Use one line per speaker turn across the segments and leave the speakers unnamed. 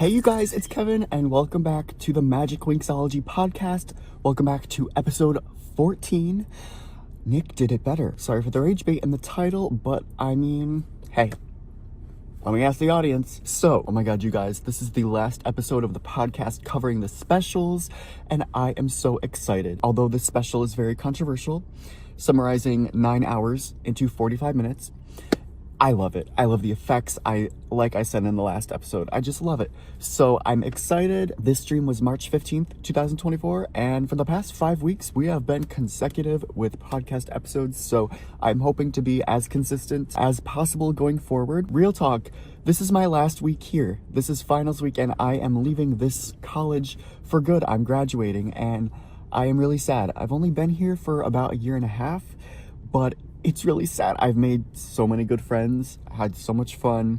Hey you guys, it's Kevin, and welcome back to the Magic Winxology podcast. Welcome back to episode 14. Nick did it better. Sorry for the rage bait in the title, but I mean, hey, let me ask the audience. So, oh my god, you guys, this is the last episode of the podcast covering the specials, and I am so excited. Although this special is very controversial, summarizing 9 hours into 45 minutes, I love it. I love the effects. Like I said in the last episode, I just love it. So I'm excited. This stream was March 15th, 2024. And for the past 5 weeks, we have been consecutive with podcast episodes. So I'm hoping to be as consistent as possible going forward. Real talk, this is my last week here. This is finals week and I am leaving this college for good. I'm graduating and I am really sad. I've only been here for about a year and a half, but it's really sad. I've made so many good friends, had so much fun,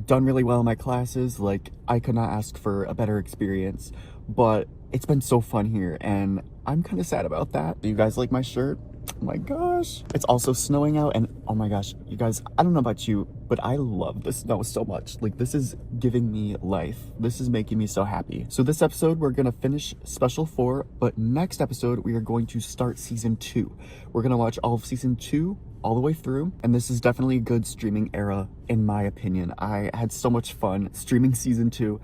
done really well in my classes. Like, I could not ask for a better experience, but it's been so fun here and I'm kind of sad about that. Do you guys like my shirt? Oh my gosh. It's also snowing out and oh my gosh, you guys, I don't know about you, but I love the snow so much. Like, this is giving me life. This is making me so happy. So this episode, we're gonna finish Special 4, but next episode, we are going to start Season 2. We're gonna watch all of Season 2 all the way through, and this is definitely a good streaming era, in my opinion. I had so much fun streaming Season 2.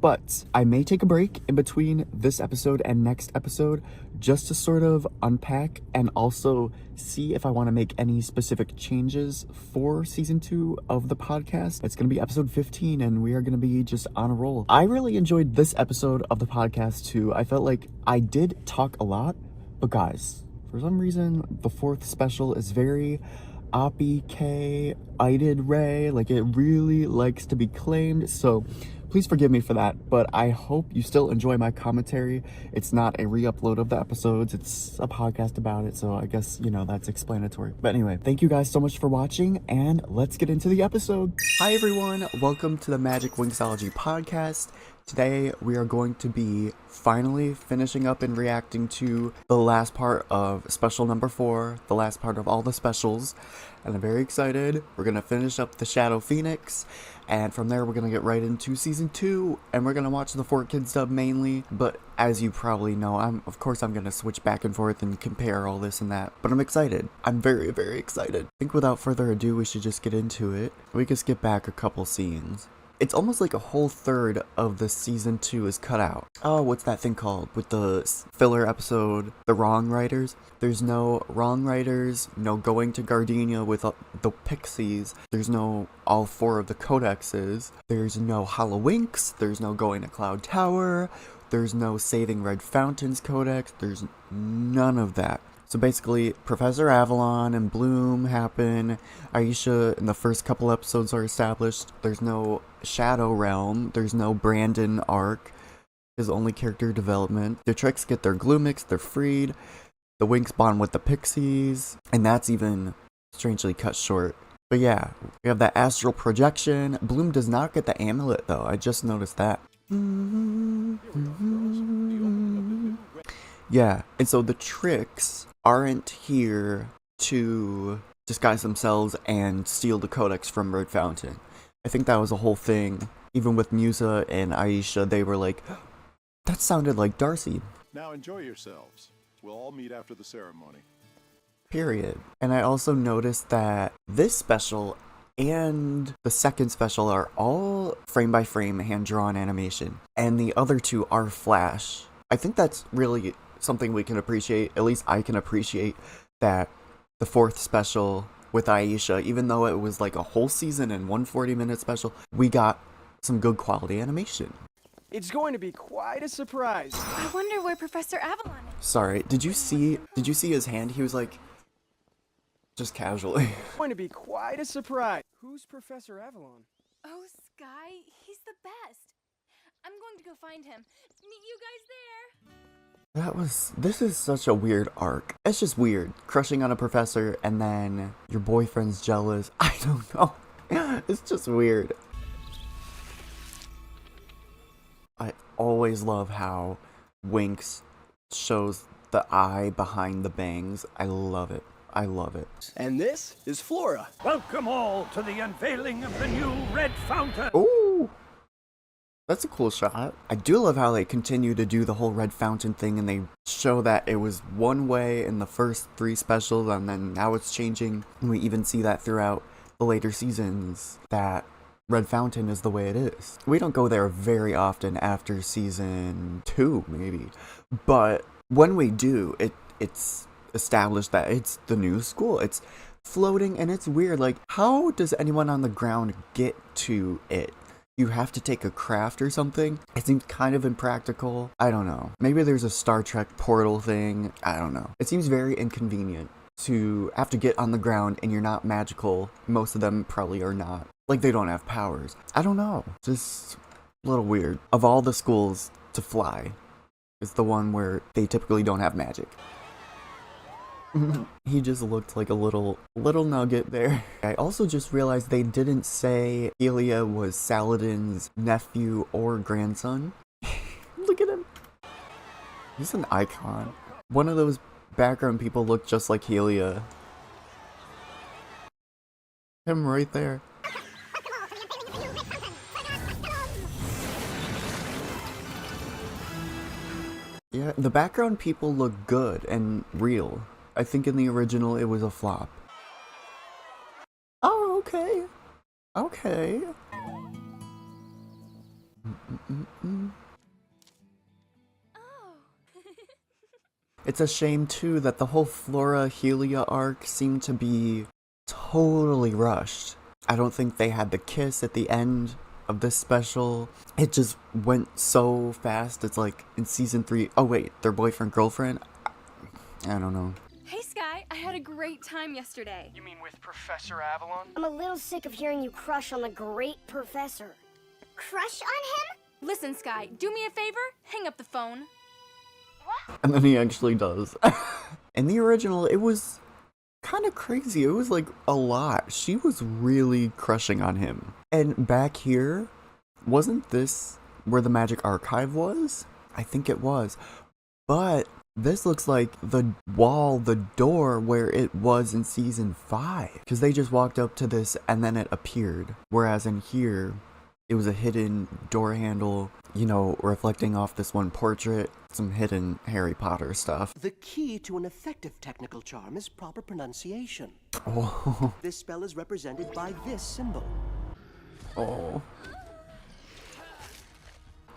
But I may take a break in between this episode and next episode just to sort of unpack and also see if I want to make any specific changes for season 2 of the podcast. It's going to be episode 15 and we are going to be just on a roll. I really enjoyed this episode of the podcast too. I felt like I did talk a lot, but guys, for some reason, the 4th special is very Oppie K, Idid Ray, like it really likes to be claimed, so please forgive me for that, but I hope you still enjoy my commentary. It's not a re-upload of the episodes, it's a podcast about it, so I guess, you know, that's explanatory. But anyway, thank you guys so much for watching, and let's get into the episode. Hi everyone, welcome to the Magic Winxology podcast. Today, we are going to be finally finishing up and reacting to the last part of special number 4, the last part of all the specials, and I'm very excited. We're going to finish up the Shadow Phoenix, and from there, we're going to get right into Season 2, and we're going to watch the 4Kids dub mainly, but as you probably know, of course I'm going to switch back and forth and compare all this and that, but I'm excited. I'm very, very excited. I think without further ado, we should just get into it. We can skip back a couple scenes. It's almost like a whole third of the season 2 is cut out. Oh, what's that thing called? With the filler episode, the Wrong Writers? There's no Wrong Writers, no going to Gardenia with the Pixies, there's no all 4 of the Codexes, there's no Hollow Winx, there's no going to Cloud Tower, there's no Saving Red Fountains Codex, there's none of that. So basically, Professor Avalon and Bloom happen, Aisha in the first couple episodes are established, there's no Shadow Realm, there's no Brandon arc, his only character development, the Tricks get their glue mix, they're freed, the Winx bond with the Pixies, and that's even strangely cut short. But yeah, we have that astral projection. Bloom does not get the amulet though, I just noticed that. Yeah, and so the Tricks aren't here to disguise themselves and steal the Codex from Red Fountain. I think that was a whole thing. Even with Musa and Aisha, they were like, that sounded like Darcy.
Now enjoy yourselves. We'll all meet after the ceremony.
Period. And I also noticed that this special and the second special are all frame-by-frame hand-drawn animation. And the other 2 are Flash. I think that's really something we can appreciate. At least I can appreciate that the 4th special with Aisha, even though it was like a whole season and one 40-minute special, we got some good quality animation.
It's going to be quite a surprise.
I wonder where Professor Avalon is.
Sorry, did you see his hand? He was like, just casually.
It's going to be quite a surprise. Who's Professor Avalon?
Oh, Sky, he's the best. I'm going to go find him. Meet you guys there.
This is such a weird arc. It's just weird. Crushing on a professor and then your boyfriend's jealous. I don't know. It's just weird. I always love how Winx shows the eye behind the bangs. I love it. I love it.
And this is Flora.
Welcome all to the unveiling of the new Red Fountain.
Ooh! That's a cool shot. I do love how they continue to do the whole red fountain thing, and they show that it was one way in the first 3 specials, and then now it's changing. And we even see that throughout the later seasons, that red fountain is the way it is. We don't go there very often after season 2, maybe. But when we do, it's established that it's the new school. It's floating, and it's weird. Like, how does anyone on the ground get to it? You have to take a craft or something? It seems kind of impractical. I don't know. Maybe there's a Star Trek portal thing. I don't know. It seems very inconvenient to have to get on the ground and you're not magical. Most of them probably are not. Like, they don't have powers. I don't know. Just a little weird. Of all the schools to fly, it's the one where they typically don't have magic. He just looked like a little nugget there. I also just realized they didn't say Helia was Saladin's nephew or grandson. Look at him. He's an icon. One of those background people looked just like Helia. Him right there. Yeah, the background people look good and real. I think in the original it was a flop. Oh, okay. Okay.
Oh.
It's a shame too that the whole Flora Helia arc seemed to be totally rushed. I don't think they had the kiss at the end of this special. It just went so fast. It's like in season 3. Oh wait, their boyfriend girlfriend? I don't know.
Hey, Sky, I had a great time yesterday.
You mean with Professor Avalon?
I'm a little sick of hearing you crush on the great professor. Crush on him?
Listen, Sky, do me a favor? Hang up the phone.
And then he actually does. In the original, it was kind of crazy. It was like a lot. She was really crushing on him. And back here, wasn't this where the magic archive was? I think it was. But this looks like the wall, the door where it was in season 5. Because they just walked up to this and then it appeared. Whereas in here, it was a hidden door handle, you know, reflecting off this one portrait. Some hidden Harry Potter stuff.
The key to an effective technical charm is proper pronunciation.
Oh.
This spell is represented by this symbol.
Oh.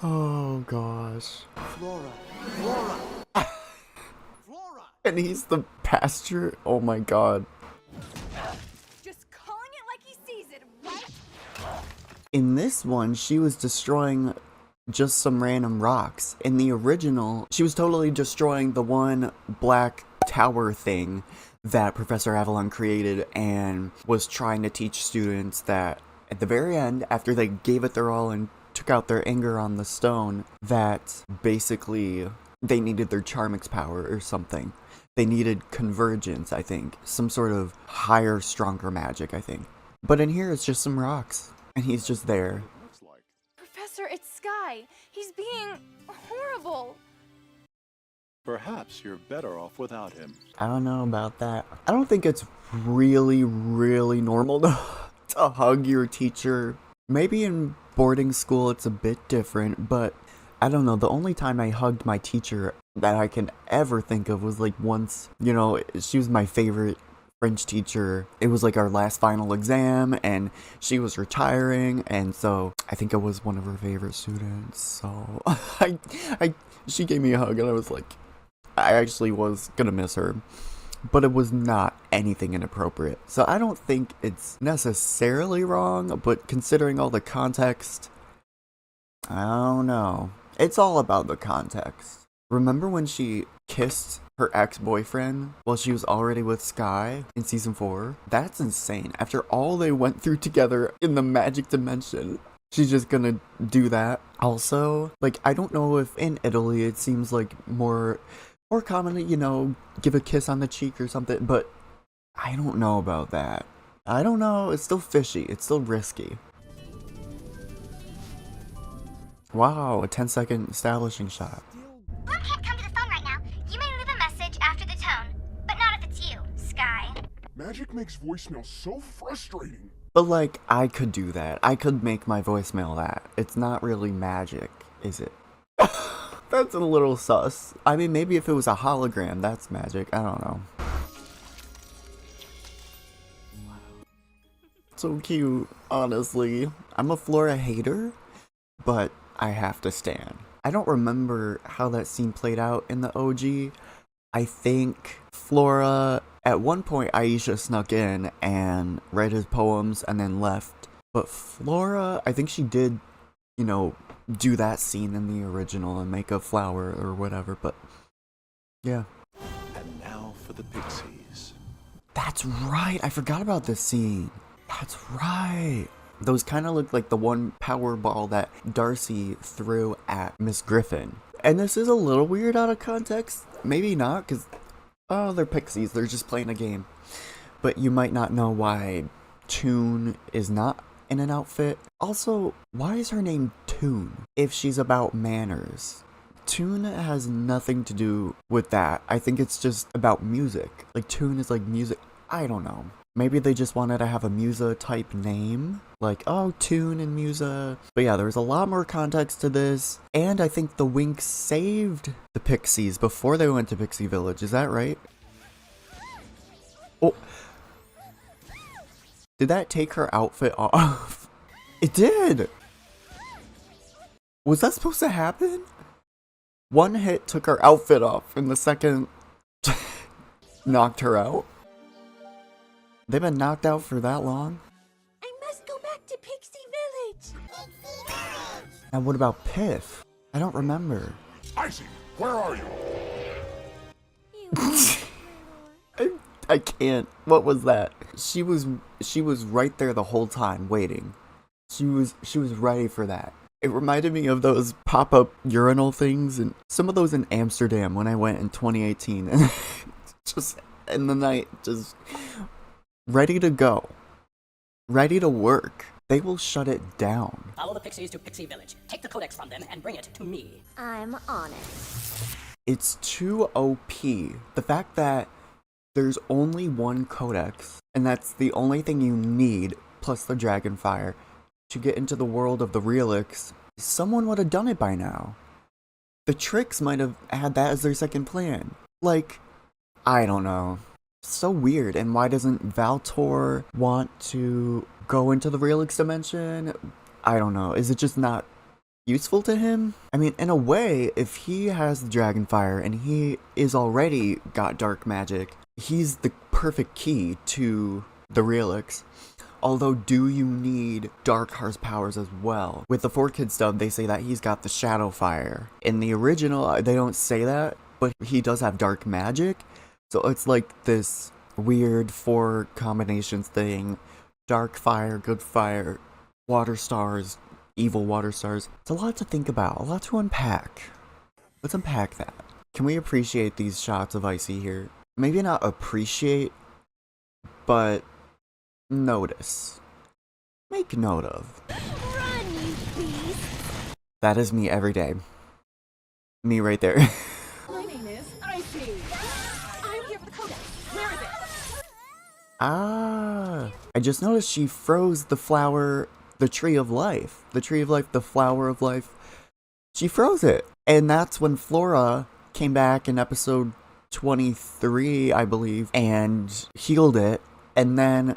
Oh gosh.
Flora. Flora. Flora.
And he's the pastor? Oh my god.
Just calling it like he sees it, right?
In this one, she was destroying just some random rocks. In the original, she was totally destroying the one black tower thing that Professor Avalon created and was trying to teach students that at the very end, after they gave it their all and took out their anger on the stone, that basically they needed their Charmix power or something. They needed convergence, I think. Some sort of higher, stronger magic, I think. But in here, it's just some rocks. And he's just there.
Looks like.
Professor, it's Sky. He's being horrible.
Perhaps you're better off without him.
I don't know about that. I don't think it's really, really normal to hug your teacher. Maybe in boarding school it's a bit different, but I don't know. The only time I hugged my teacher that I can ever think of was like once, you know, she was my favorite French teacher. It was like our last final exam and she was retiring, and so I think I was one of her favorite students. So she gave me a hug and I was like, I actually was gonna miss her, but it was not anything inappropriate. So I don't think it's necessarily wrong, but considering all the context, I don't know. It's all about the context. Remember when she kissed her ex-boyfriend while she was already with Sky in season 4? That's insane. After all they went through together in the magic dimension, she's just gonna do that. Also, like, I don't know if in Italy it seems like more commonly, you know, give a kiss on the cheek or something, but I don't know about that. I don't know. It's still fishy. It's still risky. Wow, a 10-second establishing shot.
Mom can't come to the phone right now. You may leave a message after the tone, but not if it's you, Sky.
Magic makes voicemail so frustrating.
But like, I could do that. I could make my voicemail that. It's not really magic, is it? That's a little sus. I mean, maybe if it was a hologram, that's magic. I don't know. So cute, honestly. I'm a Flora hater, but I have to stand. I don't remember how that scene played out in the OG. I think Flora, at one point Aisha snuck in and read his poems and then left. But Flora, I think she did, you know, do that scene in the original and make a flower or whatever, but yeah.
And now for the pixies.
That's right, I forgot about this scene. That's right. Those kind of look like the one power ball that Darcy threw at Miss Griffin. And this is a little weird out of context. Maybe not, because, oh, they're pixies. They're just playing a game. But you might not know why Toon is not in an outfit. Also, why is her name Toon if she's about manners? Toon has nothing to do with that. I think it's just about music. Like, Toon is like music. I don't know. Maybe they just wanted to have a Musa type name. Like, oh, Toon and Musa. But yeah, there's a lot more context to this. And I think the Winx saved the Pixies before they went to Pixie Village. Is that right? Oh. Did that take her outfit off? It did! Was that supposed to happen? One hit took her outfit off, and the second knocked her out. They've been knocked out for that long?
I must go back to Pixie Village.
And what about Piff? I don't remember.
Icy, where are you?
I can't. What was that? She was right there the whole time waiting. She was ready for that. It reminded me of those pop-up urinal things and some of those in Amsterdam when I went in 2018 and just in the night, just ready to go. Ready to work. They will shut it down.
Follow the Pixies to Pixie Village. Take the Codex from them and bring it to me.
I'm on it.
It's too OP. The fact that there's only one Codex, and that's the only thing you need, plus the Dragonfire, to get into the world of the Relix, someone would have done it by now. The Tricks might have had that as their second plan. Like, I don't know. So weird. And why doesn't Valtor want to go into the Relix dimension? I don't know. Is it just not useful to him? I mean, in a way, if he has the Dragonfire and he is already got dark magic, he's the perfect key to the Relix. Although, do you need Dark Heart's powers as well? With the 4-Kid stuff, they say that he's got the Shadow Fire. In the original, they don't say that, but he does have dark magic. So it's like this weird 4 combinations thing. Dark fire, good fire, water stars, evil water stars. It's a lot to think about, a lot to unpack. Let's unpack that. Can we appreciate these shots of Icy here? Maybe not appreciate, but notice. Make note of.
Run, you beast!
That is me every day. Me right there.
My name is Icy. I'm here for the Codex. Where is it?
Ah, I just noticed she froze the flower, the tree of life. The tree of life, the flower of life. She froze it. And that's when Flora came back in episode 23, I believe, and healed it. And then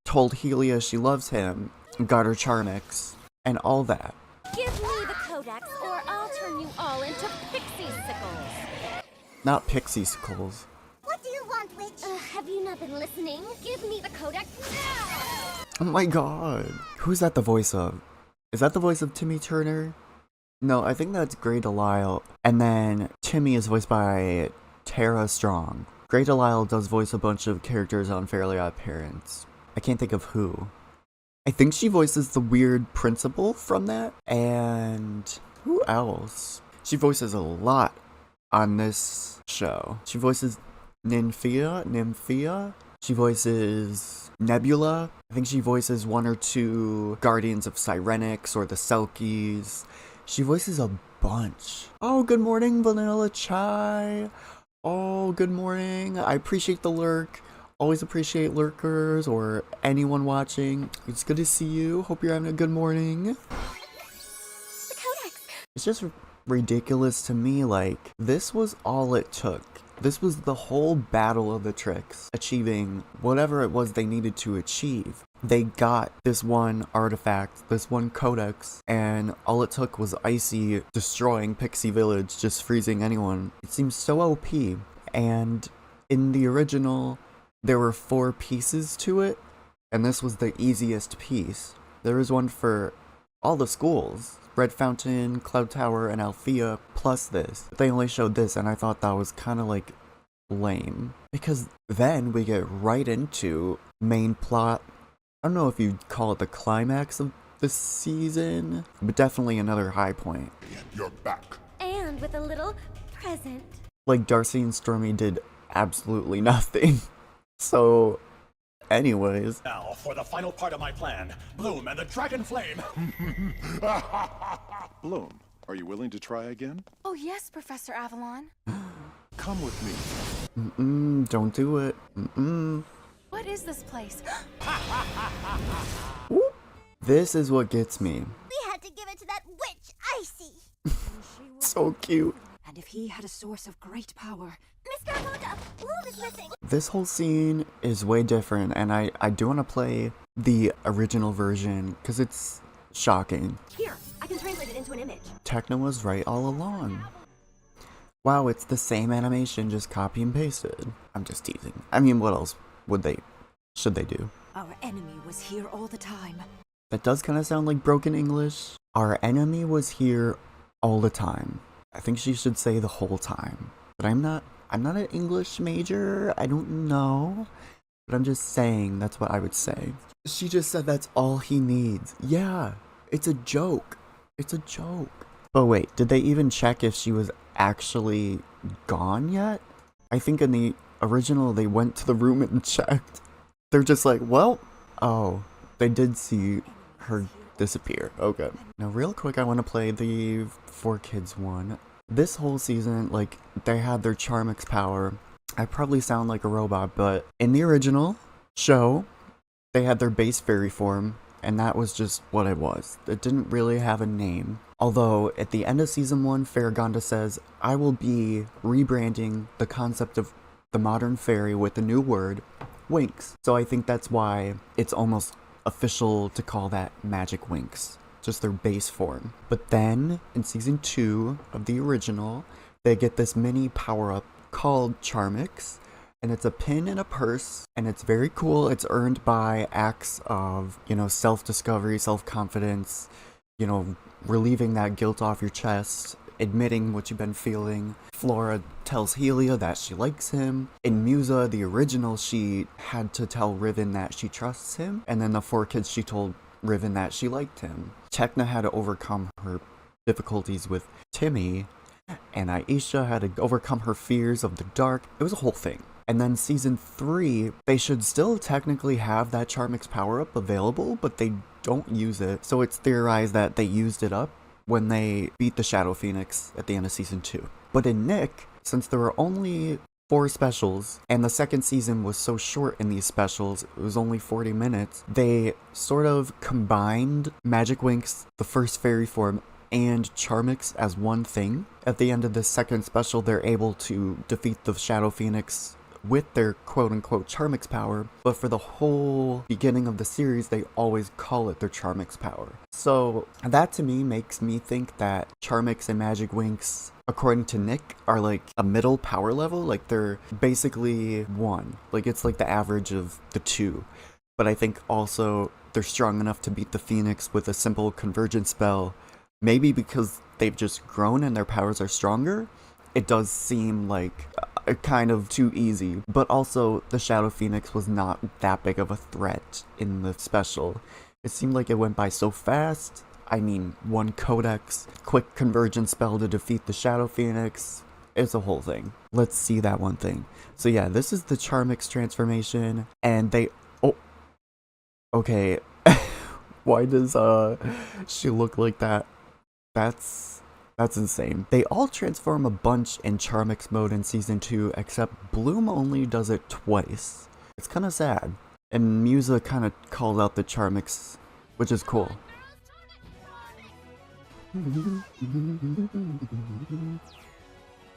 told Helia she loves him, got her Charmix, and all that.
Give me the Codex or I'll turn you all into pixie sickles.
Not pixie-skulls.
What do you want, witch? Have you not been listening? Give me the Codex now!
Oh my god. Who's that the voice of? Is that the voice of Timmy Turner? No, I think that's Grey Delisle. And then Timmy is voiced by Tara Strong. Grey Delisle does voice a bunch of characters on Fairly Odd Parents. I can't think of who. I think she voices the weird principal from that. And who else? She voices a lot on this show. She voices Nymphia. She voices Nebula. I think she voices 1 or 2 Guardians of Cyrenix or the Selkies. She voices a bunch. Oh, good morning, Vanilla Chai. Oh, good morning. I appreciate the lurk. Always appreciate lurkers or anyone watching. It's good to see you. Hope you're having a good morning.
The Codex!
It's just ridiculous to me, like, this was all it took. This was the whole battle of the tricks, achieving whatever it was they needed to achieve. They got this one artifact, this one codex, and all it took was Icy destroying Pixie Village, just freezing anyone. It seems so OP, and in the original, there were 4 pieces to it, and this was the easiest piece. There was one for all the schools. Red Fountain, Cloud Tower, and Alfea, plus this. They only showed this, and I thought that was kind of like lame. Because then we get right into main plot. I don't know if you'd call it the climax of the season, but definitely another high point.
You're back.
And with a little present.
Like, Darcy and Stormy did absolutely nothing. So, anyways.
Now, for the final part of my plan, Bloom and the Dragon Flame.
Bloom, are you willing to try again?
Oh, yes, Professor Avalon.
Come with me.
Don't do it.
What is this place?
This is what gets me.
We had to give it to that witch, Icy.
So cute.
And if he had a source of great power...
Miss Garganta, Bloom is missing.
This whole scene is way different, and I do want to play the original version, because it's shocking.
Here, I can translate it into an image.
Techno was right all along. Wow, it's the same animation, just copy and pasted. I'm just teasing. I mean, what else should they do?
Our enemy was here all the time.
That does kind of sound like broken English. Our enemy was here all the time. I think she should say the whole time. But I'm not an English major. I don't know. But I'm just saying that's what I would say. She just said that's all he needs. Yeah, it's a joke. It's a joke. But wait, did they even check if she was actually gone yet? I think in the original they went to the room and checked. They're just like, well, oh, they did see her disappear. Okay. Now real quick, I want to play the 4Kids one. This whole season, like, they had their Charmix power. I probably sound like a robot, but in the original show, they had their base fairy form, and that was just what it was. It didn't really have a name. Although, at the end of Season 1, Flopagonda says, I will be rebranding the concept of the modern fairy with a new word, Winx. So I think that's why it's almost official to call that Magic Winx. Just their base form. But then, in Season 2 of the original, they get this mini power-up called Charmix, and it's a pin in a purse, and it's very cool. It's earned by acts of, self-discovery, self-confidence, relieving that guilt off your chest, admitting what you've been feeling. Flora tells Helia that she likes him. In Musa, the original, she had to tell Riven that she trusts him, and then the 4Kids, she told Riven that she liked him. Techna had to overcome her difficulties with Timmy, and Aisha had to overcome her fears of the dark. It was a whole thing. And then Season 3, they should still technically have that Charmix power-up available, but they don't use it. So it's theorized that they used it up when they beat the Shadow Phoenix at the end of Season 2. But in Nick, since there were only 4 specials, and the second season was so short in these specials, it was only 40 minutes, they sort of combined Magic Winx, the first fairy form, and Charmix as one thing. At the end of this second special, they're able to defeat the Shadow Phoenix with their quote-unquote Charmix power, but for the whole beginning of the series, they always call it their Charmix power. So that to me makes me think that Charmix and Magic Winx, according to Nick, are like a middle power level. Like they're basically one. Like it's like the average of the two. But I think also they're strong enough to beat the Phoenix with a simple convergence spell. Maybe because they've just grown and their powers are stronger. It does seem like kind of too easy. But also, the Shadow Phoenix was not that big of a threat in the special. It seemed like it went by so fast. I mean, one Codex, quick convergence spell to defeat the Shadow Phoenix. It's a whole thing. Let's see that one thing. So yeah, this is the Charmix transformation, and they... Oh! Okay. Why does, she look like that? That's insane. They all transform a bunch in Charmix mode in Season 2, except Bloom only does it twice. It's kind of sad. And Musa kind of called out the Charmix, which is cool.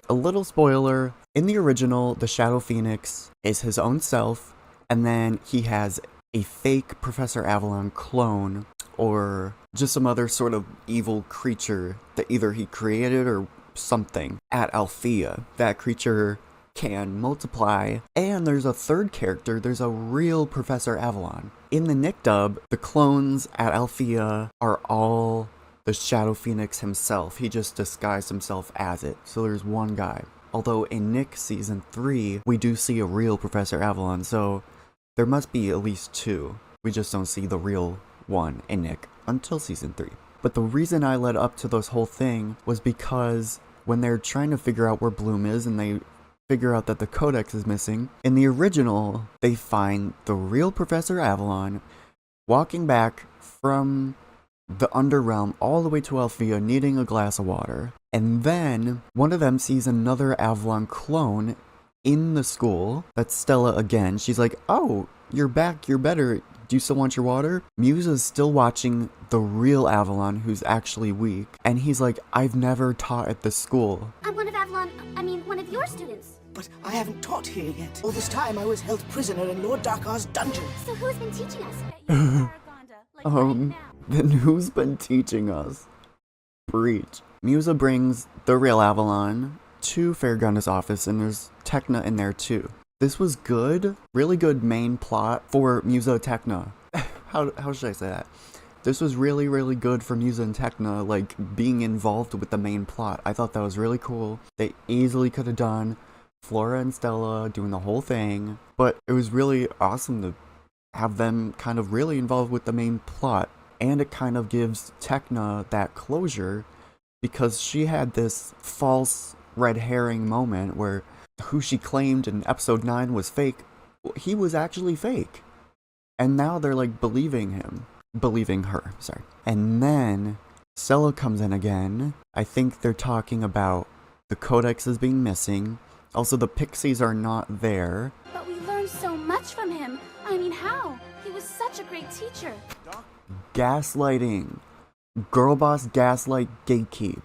A little spoiler, in the original, the Shadow Phoenix is his own self, and then he has a fake Professor Avalon clone, or just some other sort of evil creature that either he created or something at Alfea. That creature can multiply, and there's a third character, there's a real Professor Avalon. In the Nick dub, the clones at Alfea are all the Shadow Phoenix himself. He just disguised himself as it, so there's one guy. Although in Nick Season 3, we do see a real Professor Avalon, so there must be at least two. We just don't see the real one in Nick until Season 3. But the reason I led up to this whole thing was because when they're trying to figure out where Bloom is and they figure out that the Codex is missing, in the original, they find the real Professor Avalon walking back from the Underrealm all the way to Alfea needing a glass of water. And then one of them sees another Avalon clone in the school. That's Stella again. She's like, "Oh, you're back, you're better. Do you still want your water?" Musa's still watching the real Avalon, who's actually weak. And he's like, "I've never taught at this school."
I'm one of one of your students.
But I haven't taught here yet. All this time I was held prisoner in Lord Darkar's dungeon.
So who's been teaching us?
Then who's been teaching us? Breach. Musa brings the real Avalon to Flopagonda's office, and there's Tecna in there too. This was good, really good main plot for Musa and Tecna. How should I say that? This was really, really good for Musa and Tecna, like, being involved with the main plot. I thought that was really cool. They easily could have done Flora and Stella doing the whole thing, but it was really awesome to have them kind of really involved with the main plot. And it kind of gives Tecna that closure, because she had this false red herring moment where who she claimed in episode 9 was fake, he was actually fake. And now they're like believing her, sorry. And then Stella comes in again. I think they're talking about the Codex is being missing. Also, the pixies are not there.
But we learned so much from him. I mean, how? He was such a great teacher.
Gaslighting. Girl boss gaslight gatekeep.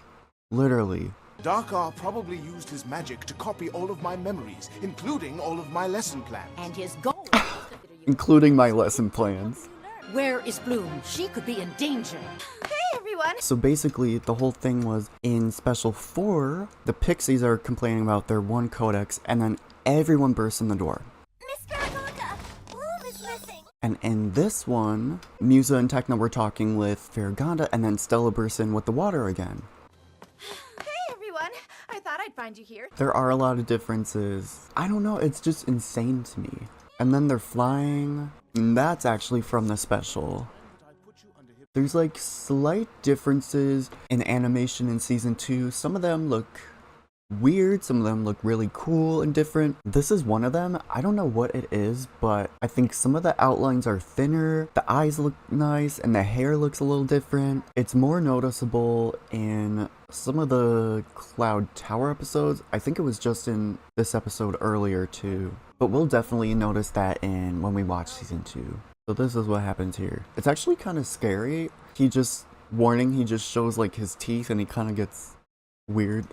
Literally.
Darkar probably used his magic to copy all of my memories, including all of my lesson plans.
And his goal
Including my lesson plans.
Where is Bloom? She could be in danger.
Hey, everyone!
So basically, the whole thing was, in Special 4, the pixies are complaining about their one Codex, and then everyone bursts in the door.
Miss Flopagonda, Bloom is missing.
And in this one, Musa and Tecna were talking with Flopagonda, and then Stella bursts in with the water again.
Hey, everyone! I thought I'd find you here.
There are a lot of differences. I don't know, it's just insane to me. And then they're flying, and that's actually from the special. There's like slight differences in animation in Season 2. Some of them look weird, some of them look really cool and different. This is one of them. I don't know what it is, but I think some of the outlines are thinner, the eyes look nice, and the hair looks a little different. It's more noticeable in some of the Cloud Tower episodes. I think it was just in this episode earlier too. But we'll definitely notice that when we watch Season 2. So this is what happens here. It's actually kind of scary. He just shows like his teeth and he kind of gets weird.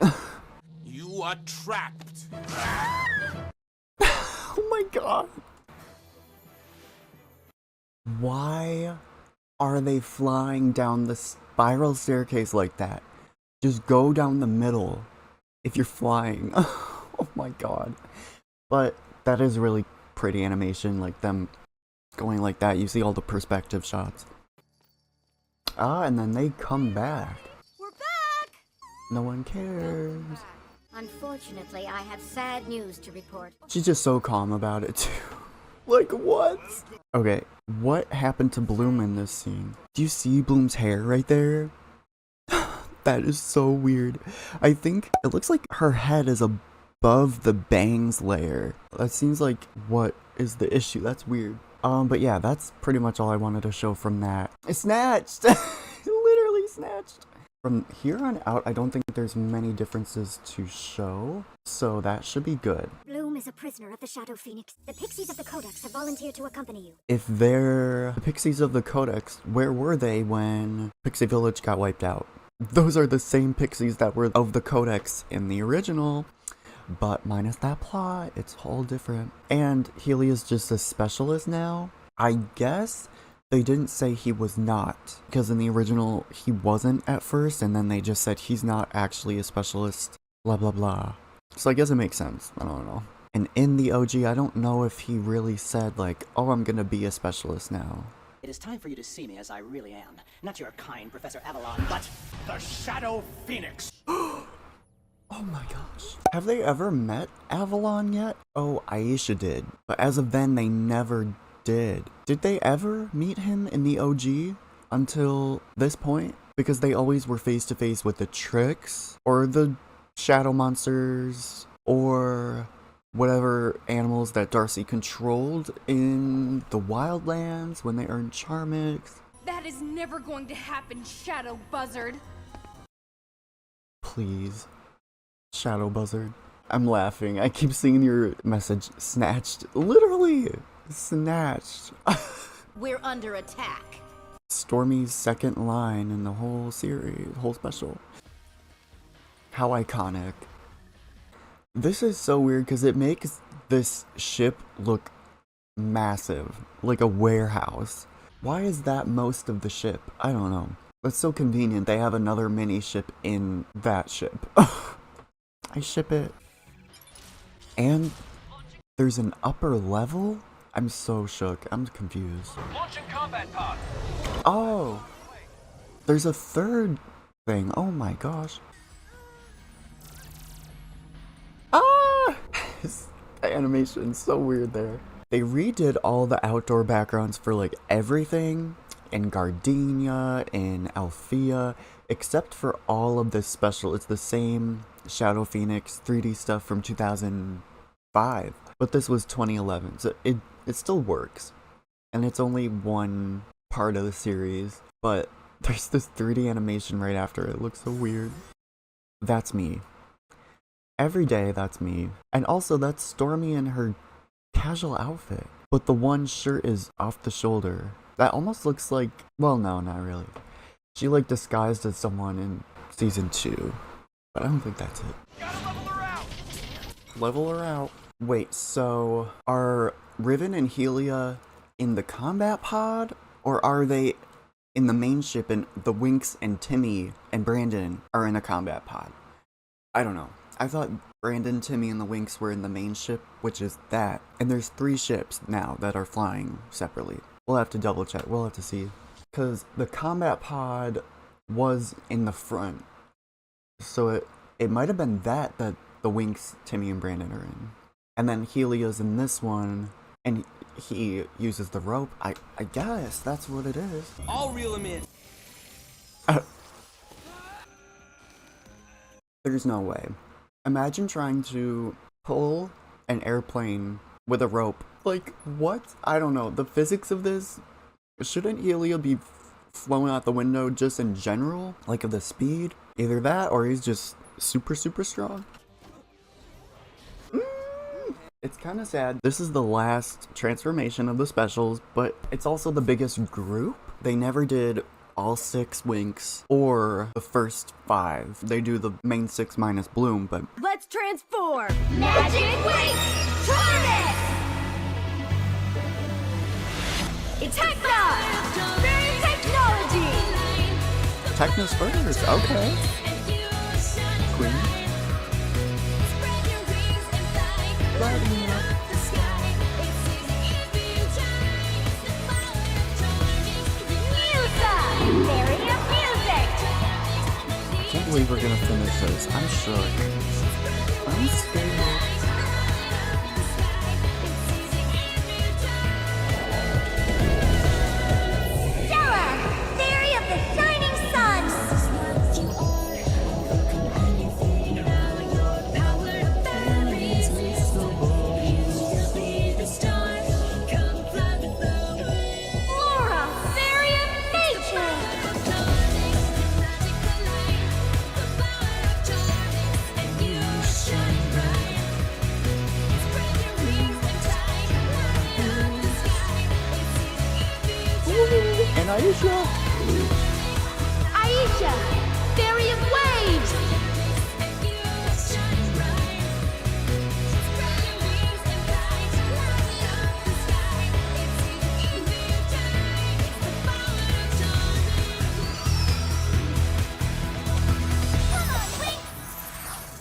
You are trapped.
Oh my god. Why are they flying down the spiral staircase like that? Just go down the middle if you're flying. Oh my god. But that is really pretty animation, like them going like that. You see all the perspective shots. Ah, and then they come back.
We're back!
No one cares.
Unfortunately, I have sad news to report.
She's just so calm about it too. Like, what? Okay, what happened to Bloom in this scene? Do you see Bloom's hair right there? That is so weird. I think it looks like her head is above the bangs layer. That seems like what is the issue. That's weird. But yeah, that's pretty much all I wanted to show from that. It's snatched! Literally snatched! From here on out, I don't think there's many differences to show, so that should be good.
Bloom is a prisoner of the Shadow Phoenix. The pixies of the Codex have volunteered to accompany you.
If they're the pixies of the Codex, where were they when Pixie Village got wiped out? Those are the same pixies that were of the Codex in the original, but minus that plot, it's all different. And Healy is just a specialist now. I guess they didn't say he was not, because in the original he wasn't at first, and then they just said he's not actually a specialist, blah blah blah. So I guess it makes sense. I don't know. And in the OG, I don't know if he really said like, oh, I'm gonna be a specialist now.
It is time for you to see me as I really am. Not your kind Professor Avalon, but the Shadow Phoenix.
Oh my gosh. Have they ever met Avalon yet? Oh, Aisha did. But as of then, they never did. Did they ever meet him in the OG until this point? Because they always were face to face with the Tricks, or the Shadow Monsters, or whatever animals that Darcy controlled in the Wildlands when they earned Charmix.
That is never going to happen, Shadow Buzzard.
Please. Shadow Buzzard. I'm laughing. I keep seeing your message snatched. Literally! Snatched.
We're under attack.
Stormy's second line in the whole series, whole special. How iconic. This is so weird because it makes this ship look massive, like a warehouse. Why is that most of the ship? I don't know. That's so convenient. They have another mini ship in that ship. I ship it. And there's an upper level? I'm so shook. I'm confused.
Launching combat pod.
Oh! There's a third thing. Oh my gosh. Ah! The animation's so weird there. They redid all the outdoor backgrounds for like everything in Gardenia, in Alfea, except for all of this special. It's the same Shadow Phoenix 3D stuff from 2005, but this was 2011, so it still works. And it's only one part of the series, but there's this 3D animation right after it. It looks so weird. That's me. Every day, that's me. And also, that's Stormy in her casual outfit. But the one shirt is off the shoulder. That almost looks like... Well, no, not really. She, like, disguised as someone in Season 2. But I don't think that's it.
Gotta level her out.
Level her out. Wait, so... Are Riven and Helia in the combat pod? Or are they in the main ship and the Winx and Timmy and Brandon are in the combat pod? I don't know. I thought Brandon, Timmy, and the Winx were in the main ship, which is that. And there's 3 ships now that are flying separately. We'll have to double check. We'll have to see. Because the combat pod was in the front. So it might have been that the Winx, Timmy, and Brandon are in. And then Helia's in this one, and he uses the rope. I guess that's what it is.
I'll reel him in.
There's no way. Imagine trying to pull an airplane with a rope. Like, what? I don't know. The physics of this, shouldn't Helia be flown out the window just in general? Like, of the speed? Either that, or he's just super, super strong. It's kind of sad. This is the last transformation of the specials, but it's also the biggest group. They never did all 6 Winx or the first 5. They do the main 6 minus Bloom, but...
Let's transform!
Magic Winx! Charm it! Techno! Technology!
Techno's first, okay. Queen. I can't believe we're gonna finish this. I'm shook. I'm scared.
Theory of the Shining Sun! Laura, Theory of Nature!
Aisha! Fairy of Waves!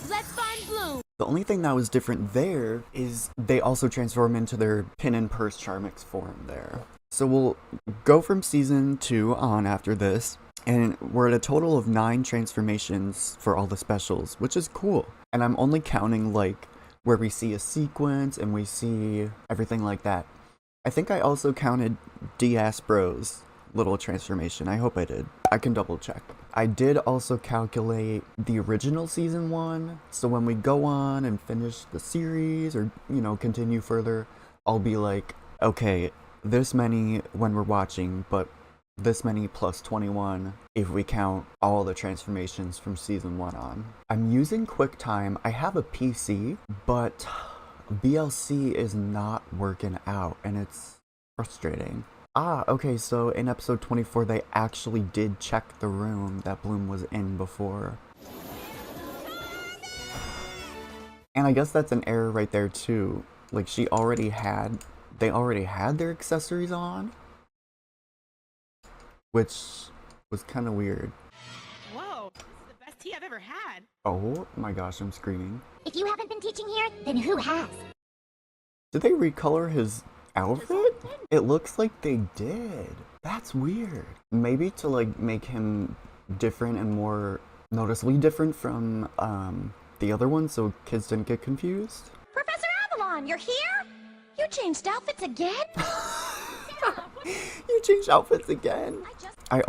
Let's find Bloom!
The only thing that was different there is they also transform into their pin and purse Charmix form there. So we'll go from season 2 on after this, and we're at a total of 9 transformations for all the specials, which is cool. And I'm only counting like where we see a sequence and we see everything like that. I think I also counted Diaspro's little transformation. I hope I did. I can double check. I did also calculate the original season 1, so when we go on and finish the series or, you know, continue further, I'll be like, okay, this many when we're watching, but this many plus 21 if we count all the transformations from season 1 on. I'm using QuickTime. I have a PC, but VLC is not working out and it's frustrating. Ah, okay, so in episode 24 they actually did check the room that Bloom was in before. And I guess that's an error right there too. Like they already had their accessories on, which was kind of weird.
Whoa, this is the best tea I've ever had.
Oh my gosh, I'm screaming.
If you haven't been teaching here, then who has?
Did they recolor his outfit? It looks like they did. That's weird. Maybe to like make him different and more noticeably different from the other one so kids didn't get confused.
Professor Avalon, you're here? You changed outfits again?
You changed outfits again. I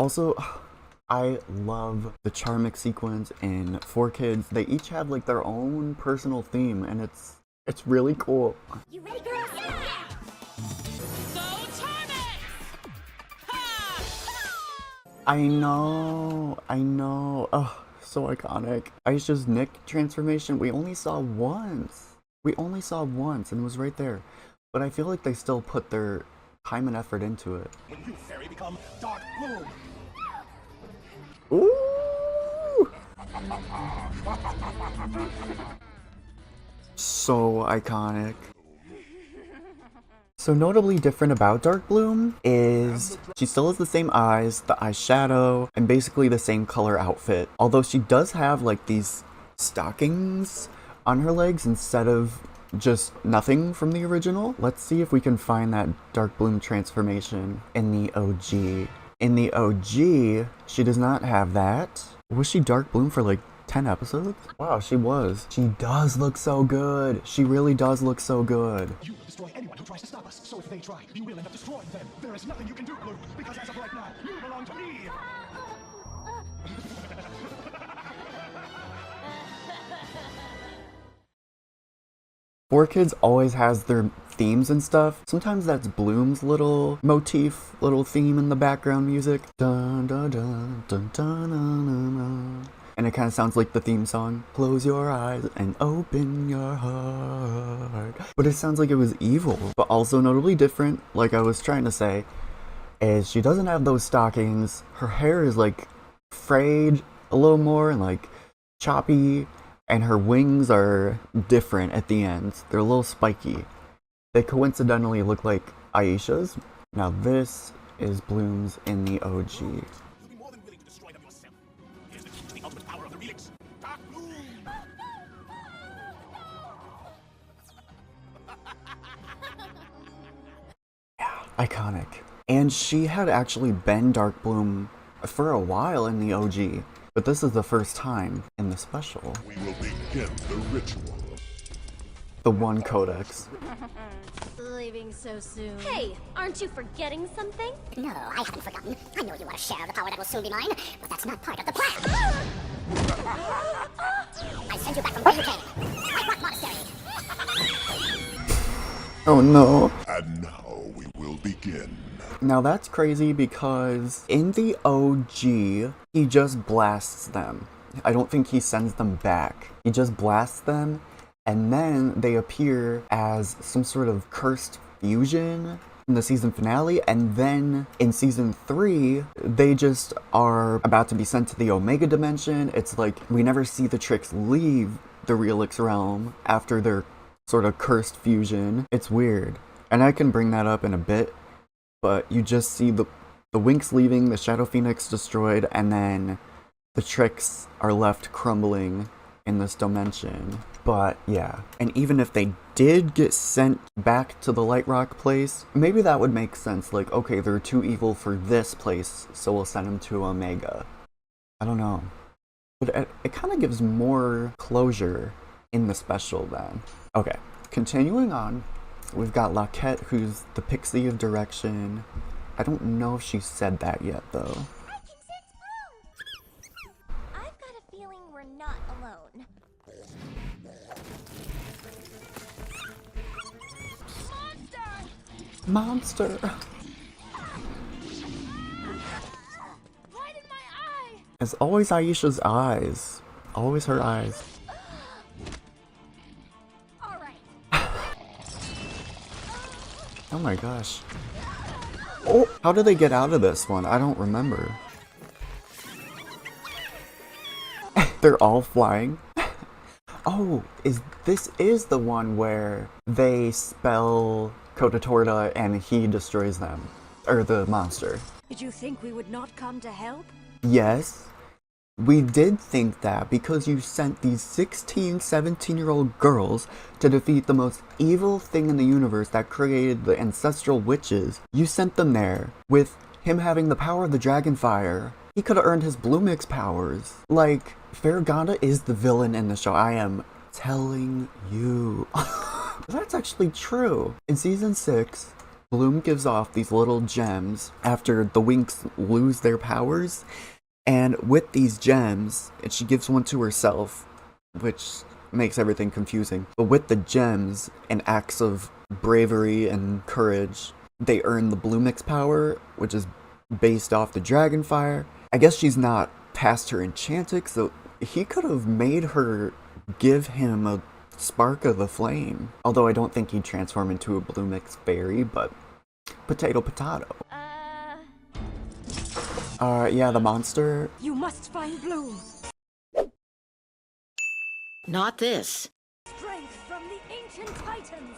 love the Charmix sequence in 4Kids. They each have like their own personal theme and it's really cool.
You ready, girls? Yeah!
I know. Oh, so iconic. Aisha's Nick transformation, we only saw once and it was right there. But I feel like they still put their time and effort into it.
When you, fairy, become Dark Bloom.
Ooh! So iconic. So notably different about Dark Bloom is she still has the same eyes, the eyeshadow, and basically the same color outfit. Although she does have like these stockings on her legs instead of just nothing from the original. Let's see if we can find that Dark Bloom transformation in the OG. In the OG, she does not have that. Was she Dark Bloom for like 10 episodes? Wow, she was. She does look so good. She really does look so good.
You will destroy anyone who tries to stop us. So if they try, you will end up destroying them. There is nothing you can do, Bloom, because as of right now, you belong to me.
4Kids always has their themes and stuff. Sometimes that's Bloom's little motif, little theme in the background music. Dun dun dun dun dun dun dun dun. And it kind of sounds like the theme song. Close your eyes and open your heart. But it sounds like it was evil. But also notably different, like I was trying to say, is she doesn't have those stockings. Her hair is like frayed a little more and like choppy. And her wings are different at the ends. They're a little spiky. They coincidentally look like Aisha's. Now this is Bloom's in the OG.
You'll be more than willing to destroy them yourself. Here's the key to the ultimate power of the Relix. Dark Bloom!
Iconic. And she had actually been Dark Bloom for a while in the OG. But this is the first time in the special.
We will begin the ritual.
The one Codex.
Leaving so soon.
Hey, aren't you forgetting something? No, I haven't forgotten. I know you want to share the power that will soon be mine, but that's not part of the plan. I sent you back from where you came. White Rock Monastery.
Oh no.
And now we will begin.
Now that's crazy because in the OG, he just blasts them. I don't think he sends them back. He just blasts them and then they appear as some sort of cursed fusion in the season finale, and then in season 3, they just are about to be sent to the Omega Dimension. It's like we never see the Tricks leave the Relix realm after their sort of cursed fusion. It's weird. And I can bring that up in a bit, but you just see the Winx leaving, the Shadow Phoenix destroyed, and then the Tricks are left crumbling in this dimension. But yeah, and even if they did get sent back to the Light Rock place, maybe that would make sense. Like, okay, they're too evil for this place, so we'll send them to Omega. I don't know. But it kind of gives more closure in the special then. Okay, continuing on, we've got Laquette, who's the Pixie of Direction. I don't know if she said that yet, though.
I've got a feeling we're not alone.
Monster!
Right in my eye!
It's always Aisha's eyes. Always her eyes.
Alright.
Oh my gosh. Oh, how did they get out of this one? I don't remember. They're all flying. Oh, this is the one where they spell Codatorta and he destroys them. Or the monster.
Did you think we would not come to help?
Yes. We did think that because you sent these 16, 17-year-old girls to defeat the most evil thing in the universe that created the ancestral witches. You sent them there with him having the power of the Dragonfire. He could have earned his Bloomix powers. Like, Flopagonda is the villain in the show. I am telling you. That's actually true. In season 6, Bloom gives off these little gems after the Winx lose their powers. And with these gems, and she gives one to herself, which makes everything confusing. But with the gems and acts of bravery and courage, they earn the Bloomix power, which is based off the Dragonfire. I guess she's not past her enchanting, so he could have made her give him a spark of the flame. Although I don't think he'd transform into a Bloomix fairy, but potato. Yeah, the monster.
You must find Bloom.
Not this.
Strength from the ancient titans.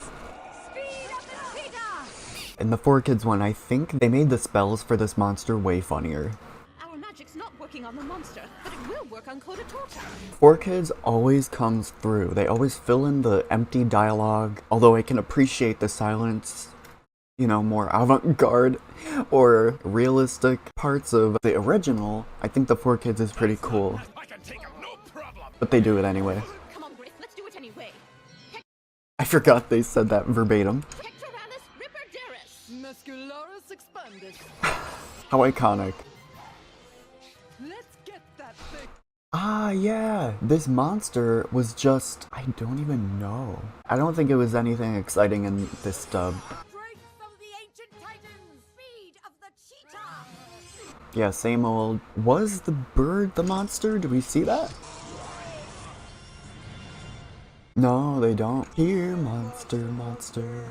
Speed of the cheetah.
In the 4Kids one, I think they made the spells for this monster way funnier.
Our magic's not working on the monster, but it will work on Codatorta.
4Kids always comes through. They always fill in the empty dialogue, although I can appreciate the silence, you know, more avant-garde or realistic parts of the original. I think the 4Kids is pretty cool. But they do it anyway.
Come on, Griff, let's do it anyway.
I forgot they said that verbatim.
Pectoralis Ripperdaris.
Muscularis expandus.
How iconic.
Let's get that thing.
Ah, yeah. This monster was just... I don't even know. I don't think it was anything exciting in this dub. Yeah, same old. Was the bird the monster? Do we see that? No, they don't. Here, monster.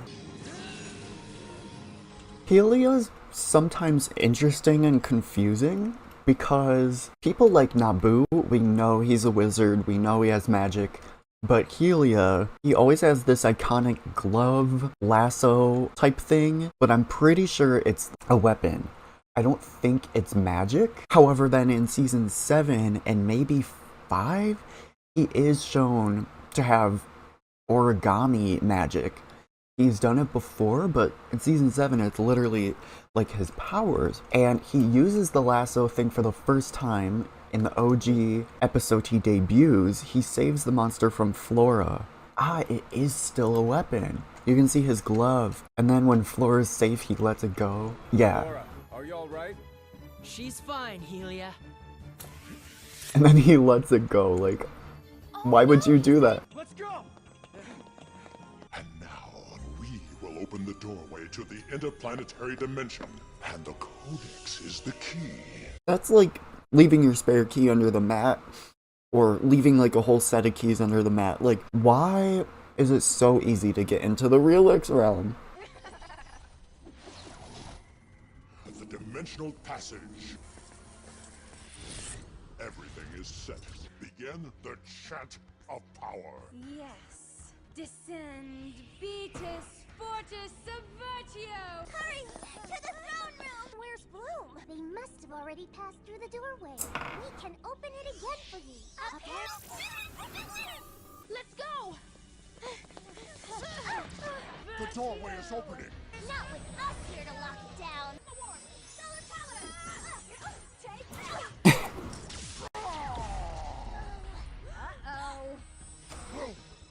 Helia's sometimes interesting and confusing because people like Naboo, we know he's a wizard, we know he has magic, but Helia, he always has this iconic glove, lasso type thing, but I'm pretty sure it's a weapon. I don't think it's magic. However, then in season 7 and maybe 5, he is shown to have origami magic. He's done it before, but in season 7 it's literally like his powers. And he uses the lasso thing for the first time in the OG episode he debuts. He saves the monster from Flora. Ah, it is still a weapon. You can see his glove. And then when Flora's safe, he lets it go. Yeah.
Flora, are you alright?
She's fine, Helia.
And then he lets it go. Like, why would you do that?
Let's go!
And now we will open the doorway to the interplanetary dimension. And the Codex is the key.
That's like leaving your spare key under the mat. Or leaving like a whole set of keys under the mat. Like, why is it so easy to get into the Relix realm?
interdimensional passage. Everything is set. Begin the chant of power.
Yes. Descend, Beatus, Fortis, Subvertio!
Hurry! To the throne room! Where's Bloom? They must have already passed through the doorway. We can open it again for you. Up here?
Let's go!
The doorway is opening.
Not with us here to lock it down.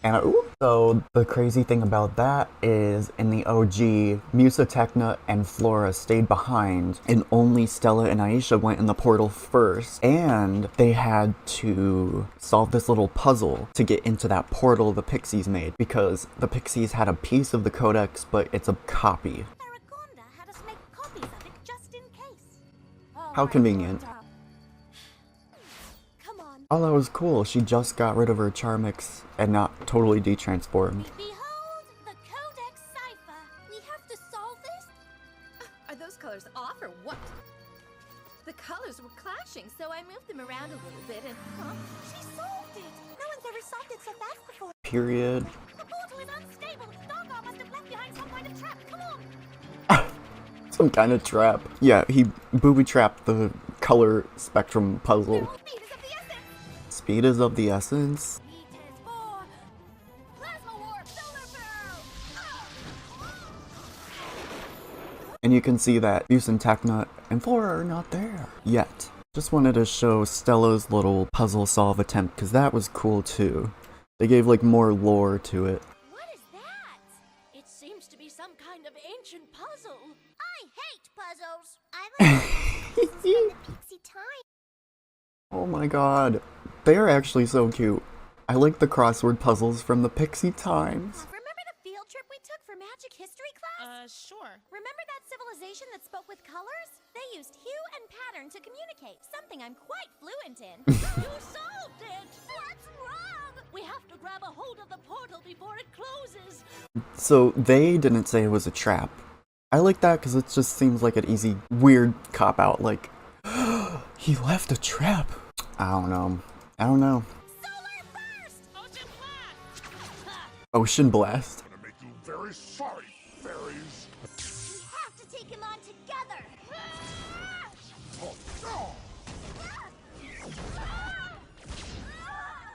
And so the crazy thing about that is in the OG, Musa, Tecna, and Flora stayed behind, and only Stella and Aisha went in the portal first. And they had to solve this little puzzle to get into that portal the Pixies made, because the Pixies had a piece of the Codex, but it's a copy.
Flopagonda had us make copies of it just in case.
How convenient. Oh, that was cool. She just got rid of her Charmix and not totally detransformed.
Behold the Codex cipher. We have to solve this?
Are those colors off or what? The colors were clashing, so I moved them around a little bit and... Huh?
She solved it! No one's ever solved it so fast before.
Period.
The portal is unstable. Darkar must have left behind some kind of trap. Come on!
Some kind of trap. Yeah, he booby-trapped the color spectrum puzzle. Speed is of the essence. And you can see that Musa and Tecna and Flora are not there yet. Just wanted to show Stella's little puzzle solve attempt, because that was cool too. They gave like more lore to it.
What is that? It seems to be some kind of ancient puzzle. I hate puzzles. I like puzzles from the Pixie time.
Oh my god. They are actually so cute. I like the crossword puzzles from the Pixie times.
Remember the field trip we took for magic history class?
Sure.
Remember that civilization that spoke with colors? They used hue and pattern to communicate, something I'm quite fluent in. You solved it! What's wrong? We have to grab a hold of the portal before it closes.
So they didn't say it was a trap. I like that because it just seems like an easy, weird cop-out, like, he left a trap. I don't know.
Solar burst!
Ocean blast.
I'm gonna make you very sorry, fairies.
We have to take him on together.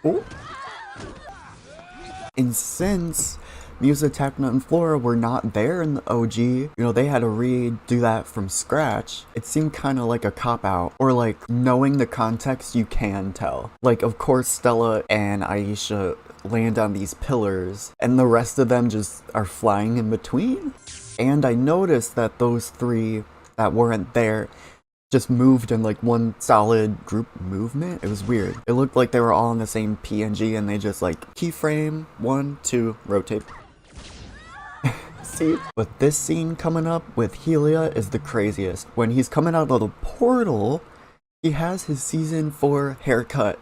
Oh. And since Musa, Tecna, and Flora were not there in the OG, you know, they had to redo that from scratch. It seemed kind of like a cop-out, or like knowing the context you can tell. Like, of course, Stella and Aisha land on these pillars, and the rest of them just are flying in between. And I noticed that those three that weren't there just moved in like one solid group movement. It was weird. It looked like they were all in the same PNG and they just like keyframe, 1, 2, rotate. See? But this scene coming up with Helia is the craziest. When he's coming out of the portal, he has his season 4 haircut.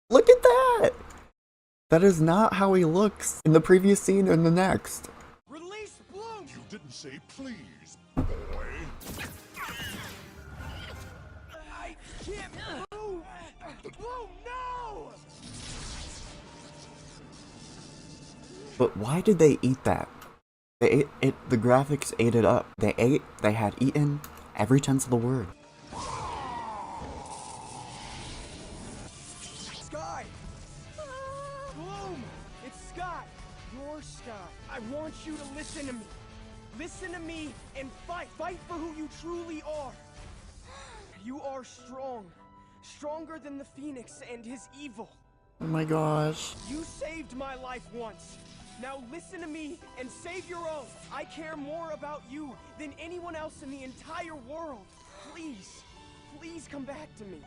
Look at that! That is not how he looks in the previous scene and the next.
Release Bloom! You didn't say please, boy.
I can't move! Bloom, no!
But why did they eat that? They ate it, the graphics ate it up. They had eaten every tense of the word.
Sky! Bloom! It's Sky! Your Sky. I want you to listen to me. Listen to me and fight. Fight for who you truly are. You are strong. Stronger than the Phoenix and his evil.
Oh my gosh.
You saved my life once. Now listen to me and save your own. I care more about you than anyone else in the entire world. Please, please come back to me.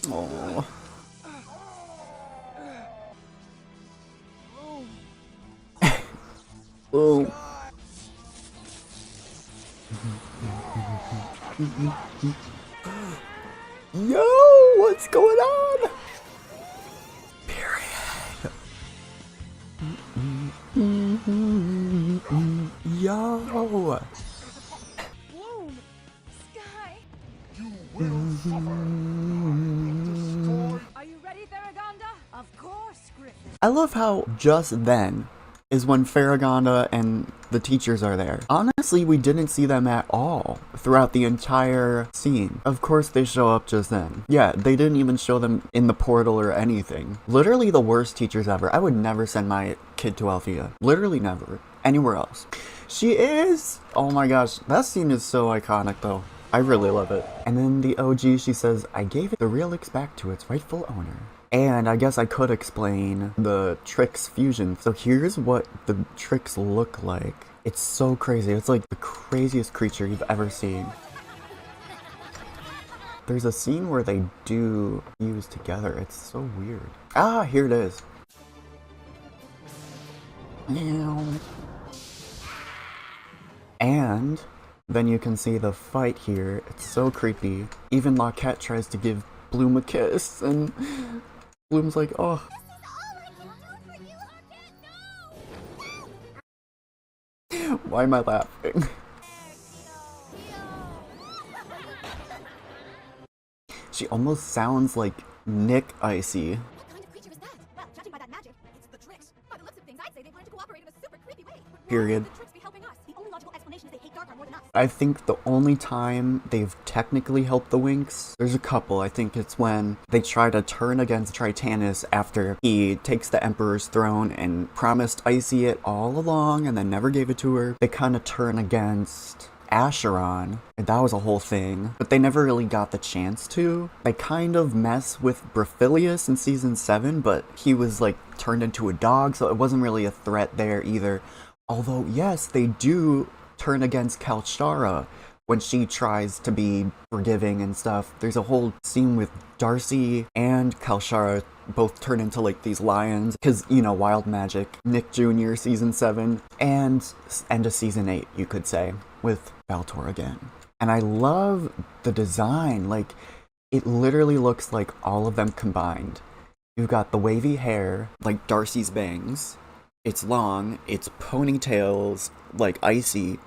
Oh. Oh. Yo, what's going on? Period. Yo.
Are you ready, Farragonda? Of course, Griffin.
I love how just then is when Farragonda and the teachers are there. Honestly, we didn't see them at all throughout the entire scene. Of course they show up just then. Yeah, they didn't even show them in the portal or anything. Literally the worst teachers ever. I would never send my kid to Alfea. Literally never. Anywhere else. She is! Oh my gosh, that scene is so iconic though. I really love it. And then the OG, she says, I gave the Relix back to its rightful owner. And I guess I could explain the Trix fusion. So here's what the Trix look like. It's so crazy. It's like the craziest creature you've ever seen. There's a scene where they do fuse together. It's so weird. Ah, here it is. And then you can see the fight here. It's so creepy. Even Lockette tries to give Bloom a kiss, and Bloom's like, oh. Why am I laughing? She almost sounds like Nick Icy.
What kind of creature is that? Well, judging by that magic, it's the Trix. By the looks of things, I'd say they've learned to cooperate in a super creepy way. But
Period.
why would the Trix be helping us? The only logical explanation is they hate Darkar more than us.
I think the only time they've technically helped the Winx, there's a couple. I think it's when they try to turn against Tritanus after he takes the Emperor's throne and promised Icy it all along and then never gave it to her. They kind of turn against Acheron, and that was a whole thing, but they never really got the chance to. They kind of mess with Brophilius in season 7, but he was like turned into a dog, so it wasn't really a threat there either. Although, yes, they do turn against Kalshara when she tries to be forgiving and stuff. There's a whole scene with Darcy and Kalshara both turn into like these lions, because, you know, wild magic. Nick Jr. season 7, and end of season 8, you could say, with Baltor again. And I love the design. Like, it literally looks like all of them combined. You've got the wavy hair, like Darcy's bangs. It's long, it's ponytails, like Icy,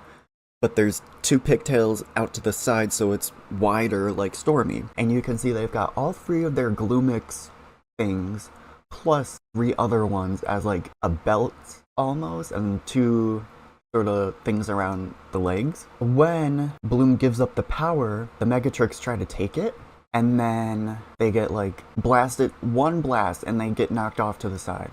but there's 2 pigtails out to the side, so it's wider, like Stormy. And you can see they've got all 3 of their Gloomix things, plus 3 other ones as like a belt almost, and 2 sort of things around the legs. When Bloom gives up the power, the Megatrix try to take it, and then they get like blasted, one blast, and they get knocked off to the side.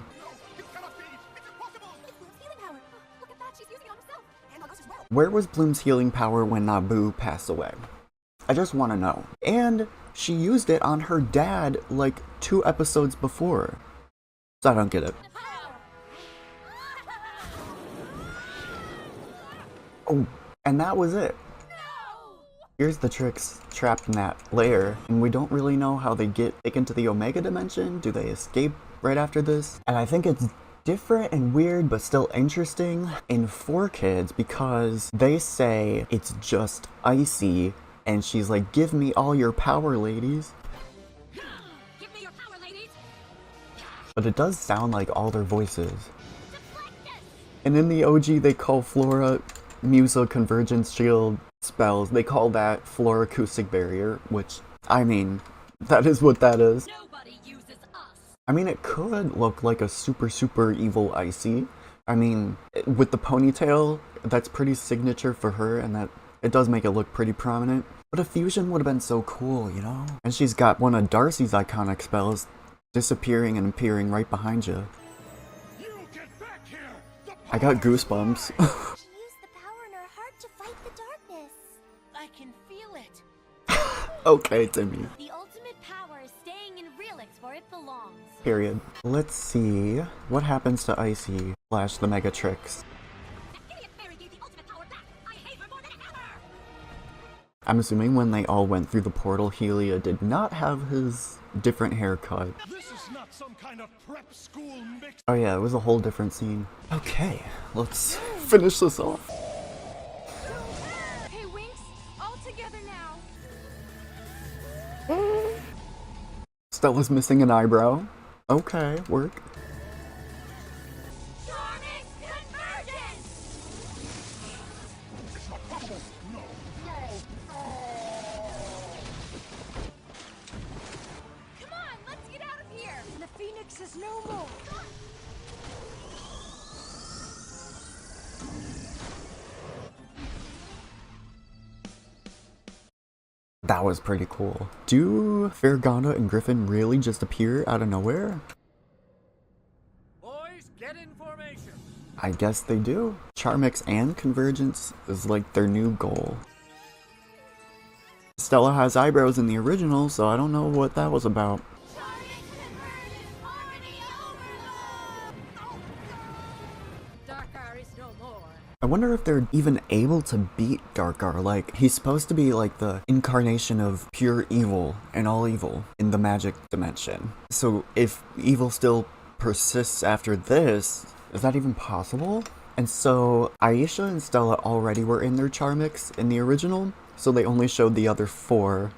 Where was Bloom's healing power when Naboo passed away? I just want to know. And she used it on her dad like 2 episodes before. So I don't get it. Oh, and that was it. Here's the Trix trapped in that lair, and we don't really know how they get taken to the Omega Dimension. Do they escape right after this? And I think it's different and weird, but still interesting in 4Kids, because they say it's just Icy, and she's like, give me all your power, ladies.
Give me your power, ladies.
But it does sound like all their voices. And in the OG, they call Flora Musa Convergence Shield spells. They call that Flora Acoustic Barrier, which, I mean, that is what that is.
Nobody uses us.
I mean, it could look like a super evil Icy. I mean, with the ponytail, that's pretty signature for her, and that it does make it look pretty prominent. But a fusion would have been so cool, you know? And she's got one of Darcy's iconic spells, disappearing and appearing right behind you. I got goosebumps.
She used the power in her heart to fight the darkness.
I can feel it.
Okay, Timmy.
The ultimate power is staying in Relix where it belongs.
Period. Let's see what happens to Icy / the Megatrix. I'm assuming when they all went through the portal, Helia did not have his different haircut.
This is not some kind of prep school mix.
Oh yeah, it was a whole different scene. Okay, let's finish this off.
Hey, Winx, all together now.
Stella's missing an eyebrow. Okay, work. That was pretty cool. Do Flopagonda and Griffin really just appear out of nowhere?
Boys, get in formation.
I guess they do. Charmix and Convergence is like their new goal. Stella has eyebrows in the original, so I don't know what that was about. I wonder if they're even able to beat Darkar. Like, he's supposed to be like the incarnation of pure evil and all evil in the magic dimension. So if evil still persists after this, is that even possible? And so Aisha and Stella already were in their Charmix in the original, so they only showed the other 4.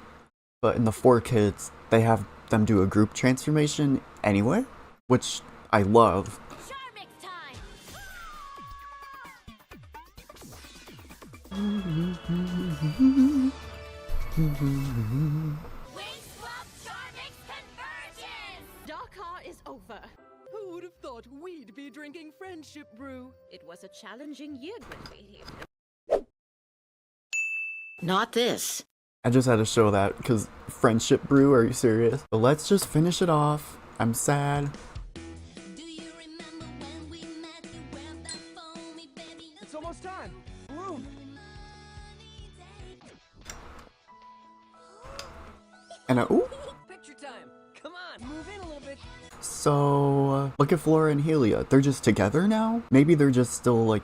But in the 4 kids, they have them do a group transformation anyway, which I love.
Darkar is over.
Who would have thought we'd be drinking friendship brew?
It was a challenging year, Gwendy. Not this.
I just had to show that because friendship brew, are you serious? But let's just finish it off. I'm sad.
It's almost time. Bloom.
And ooh.
Picture time. Come on, move in a little bit.
So, look at Flora and Helia. They're just together now? Maybe they're just still like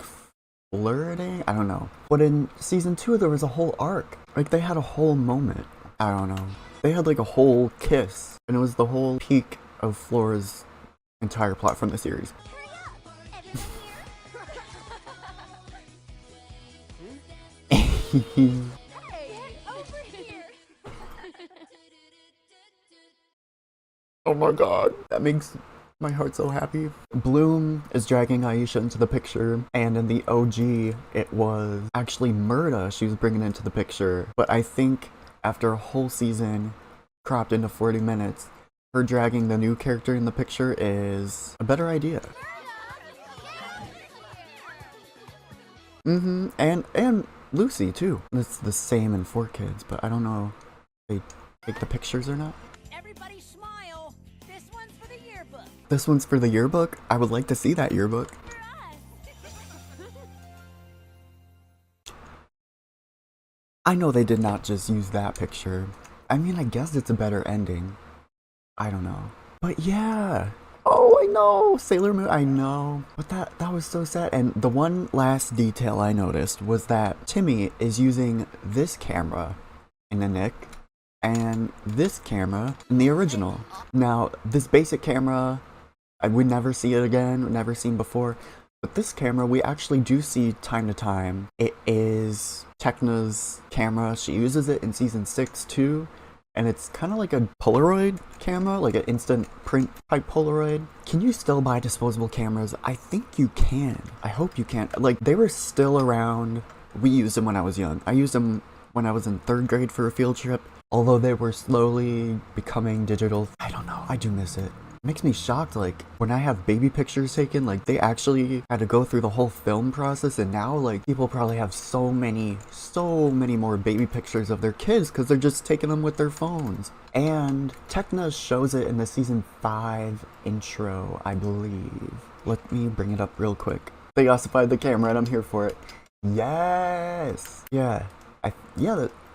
flirting? I don't know. But in season 2, there was a whole arc. Like, they had a whole moment. I don't know. They had like a whole kiss. And it was the whole peak of Flora's entire plot from the series. Oh my god, that makes my heart so happy. Bloom is dragging Aisha into the picture, and in the OG, it was actually Murda she was bringing into the picture. But I think after a whole season, cropped into 40 minutes, her dragging the new character in the picture is a better idea. And Lucy too. It's the same in 4 kids, but I don't know if they take the pictures or not.
Everybody smile. This one's for the yearbook.
This one's for the yearbook? I would like to see that yearbook. I know they did not just use that picture. I mean, I guess it's a better ending. I don't know. But yeah. Oh, I know. Sailor Moon, I know. But that was so sad. And the one last detail I noticed was that Timmy is using this camera in the Nick and this camera in the original. Now, this basic camera, I would never see it again, never seen before. But this camera, we actually do see time to time. It is Tekna's camera. She uses it in season 6 too. And it's kind of like a Polaroid camera, like an instant print type Polaroid. Can you still buy disposable cameras? I think you can. I hope you can. Like, they were still around. We used them when I was young. I used them when I was in 3rd grade for a field trip. Although they were slowly becoming digital. I don't know. I do miss it. It makes me shocked, like, when I have baby pictures taken, like, they actually had to go through the whole film process, and now, like, people probably have so many more baby pictures of their kids because they're just taking them with their phones. And Tekna shows it in the season 5 intro, I believe. Let me bring it up real quick. They ossified the camera and I'm here for it. Yes! Yeah.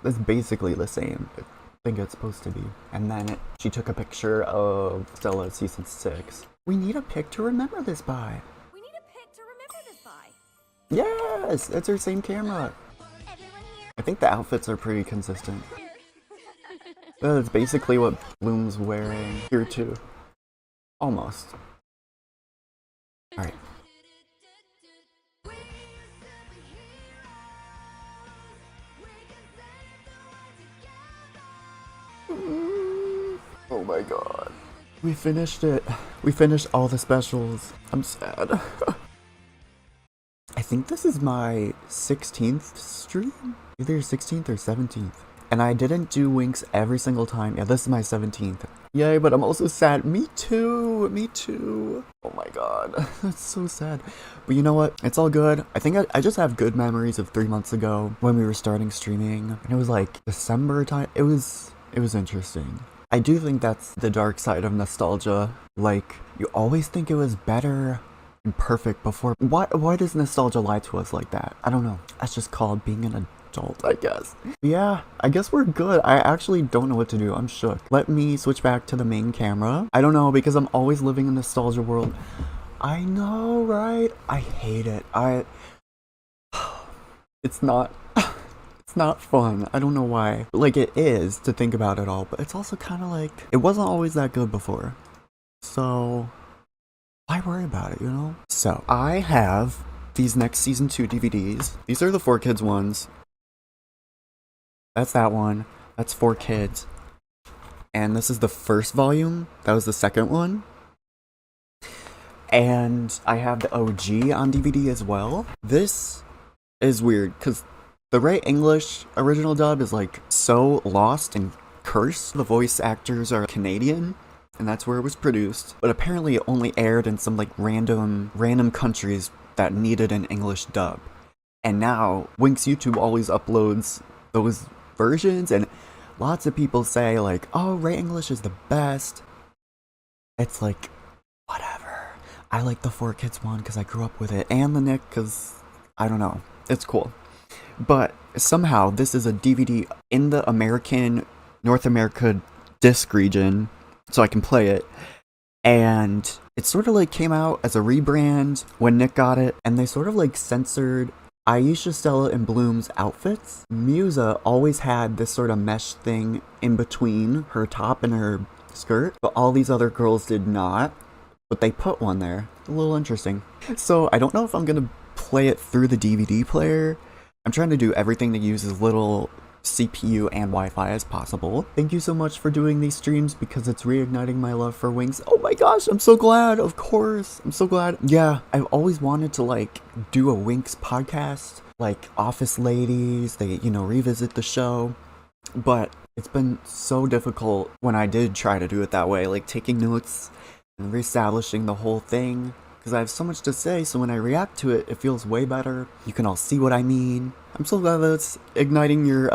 That's basically the same. I think it's supposed to be. And then she took a picture of Stella season 6. We need a pic to remember this by.
We need a pic to remember this by.
Yes, it's her same camera. I think the outfits are pretty consistent. That's basically what Bloom's wearing here too. Almost. Alright. Oh my god. We finished it. We finished all the specials. I'm sad. I think this is my 16th stream? Either 16th or 17th. And I didn't do Winx every single time. Yeah, this is my 17th. Yay, but I'm also sad. Me too. Me too. Oh my god. That's so sad. But you know what? It's all good. I think I just have good memories of 3 months ago when we were starting streaming. And it was like December time. It was interesting. I do think that's the dark side of nostalgia. Like, you always think it was better and perfect before. Why does nostalgia lie to us like that? I don't know. That's just called being an adult, I guess. Yeah, I guess we're good. I actually don't know what to do. I'm shook. Let me switch back to the main camera. I don't know, because I'm always living in nostalgia world. I know, right? I hate it. It's not fun. I don't know why. Like, it is to think about it all, but it's also kind of like, it wasn't always that good before. So, why worry about it, you know? So, I have these next season 2 DVDs. These are the 4Kids ones. That's that one. That's 4Kids. And this is the first volume. That was the second one. And I have the OG on DVD as well. This is weird, because the right English original dub is like so lost and cursed. The voice actors are Canadian, and that's where it was produced. But apparently it only aired in some like random countries that needed an English dub. And now Winx YouTube always uploads those versions, and lots of people say like, oh, right English is the best. It's like, whatever. I like the 4Kids one because I grew up with it, and the Nick because, I don't know, it's cool. But somehow this is a DVD in the North America disc region, so I can play it. And it sort of like came out as a rebrand when Nick got it, and they sort of like censored Aisha, Stella, and Bloom's outfits. Musa always had this sort of mesh thing in between her top and her skirt, but all these other girls did not. But they put one there. A little interesting. So I don't know if I'm gonna play it through the DVD player. I'm trying to do everything to use as little CPU and Wi-Fi as possible. Thank you so much for doing these streams because it's reigniting my love for Winx. Oh my gosh, I'm so glad. Of course. I'm so glad. Yeah, I've always wanted to like do a Winx podcast, like Office Ladies, they, you know, revisit the show. But it's been so difficult when I did try to do it that way, like taking notes and reestablishing the whole thing, because I have so much to say, so when I react to it, it feels way better. You can all see what I mean. I'm so glad that it's igniting your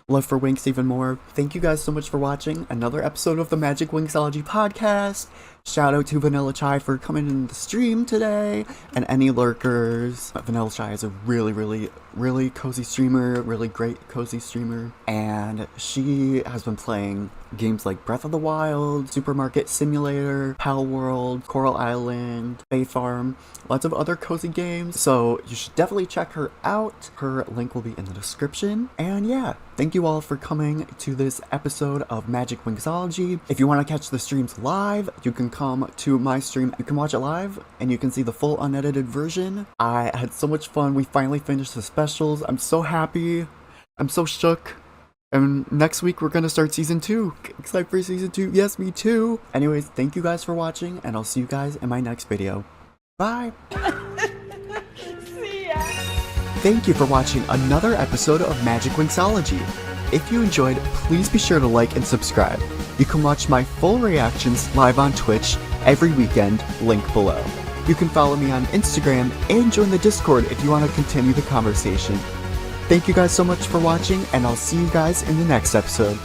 love for Winx even more. Thank you guys so much for watching another episode of the Magic Winxology podcast. Shout out to Vanilla Chai for coming in the stream today, and any lurkers. Vanilla Chai is a really cozy streamer, really great cozy streamer, and she has been playing games like Breath of the Wild, Supermarket Simulator, Pal World, Coral Island, Bay Farm, lots of other cozy games, so you should definitely check her out. Her link will be in the description. And yeah, thank you all for coming to this episode of Magic Winxology. If you want to catch the streams live, you can come to my stream. You can watch it live, and you can see the full unedited version. I had so much fun. We finally finished the specials. I'm so happy. I'm so shook. And next week we're gonna start season 2. Excited for season 2? Yes, me too. Anyways, thank you guys for watching, and I'll see you guys in my next video. Bye.
See ya.
Thank you for watching another episode of Magic Winxology. If you enjoyed, please be sure to like and subscribe. You can watch my full reactions live on Twitch every weekend, link below. You can follow me on Instagram and join the Discord if you want to continue the conversation. Thank you guys so much for watching, and I'll see you guys in the next episode.